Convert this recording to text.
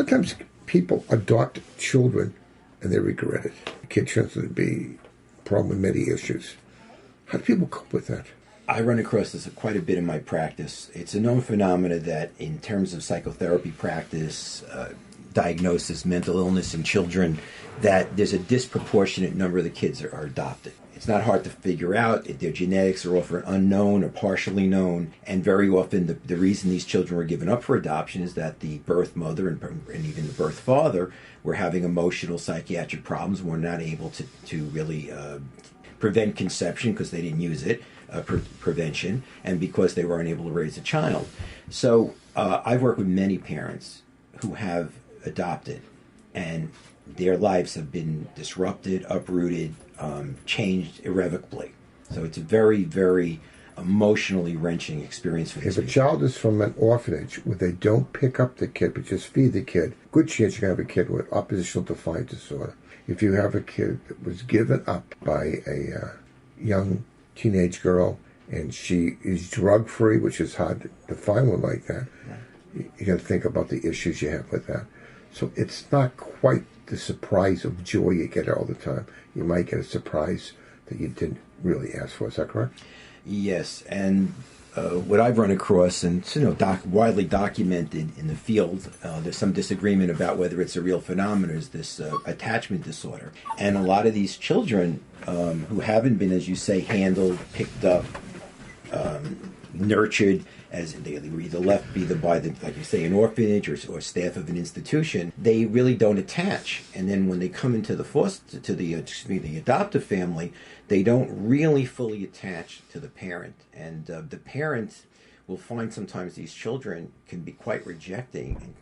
Sometimes people adopt children and they regret it. The kid turns out to be a problem with many issues. How do people cope with that? I run across this quite a bit in my practice. It's a known phenomenon that in terms of psychotherapy practice, diagnosis, mental illness in children, that there's a disproportionate number of the kids are adopted. It's not hard to figure out. Their genetics are often unknown or partially known, and very often the reason these children were given up for adoption is that the birth mother and even the birth father were having emotional psychiatric problems and were not able to really prevent conception because they didn't use it, prevention, and because they were unable to raise a child. So I've worked with many parents who have adopted, and their lives have been disrupted, uprooted, changed irrevocably. So it's a very, very emotionally wrenching experience for these people. If a child is from an orphanage where they don't pick up the kid but just feed the kid, good chance you're going to have a kid with oppositional defiant disorder. If you have a kid that was given up by a young teenage girl and she is drug-free, which is hard to find one like that, you got to think about the issues you have with that. So it's not quite the surprise of joy you get all the time. You might get a surprise that you didn't really ask for. Is that correct? Yes, and what I've run across, and it's, widely documented in the field, there's some disagreement about whether it's a real phenomenon, is this attachment disorder. And a lot of these children who haven't been, as you say, handled, picked up, nurtured, as they were either left by the, like you say, an orphanage or staff of an institution, they really don't attach. And then when they come into the adoptive family, they don't really fully attach to the parent. And the parent will find sometimes these children can be quite rejecting and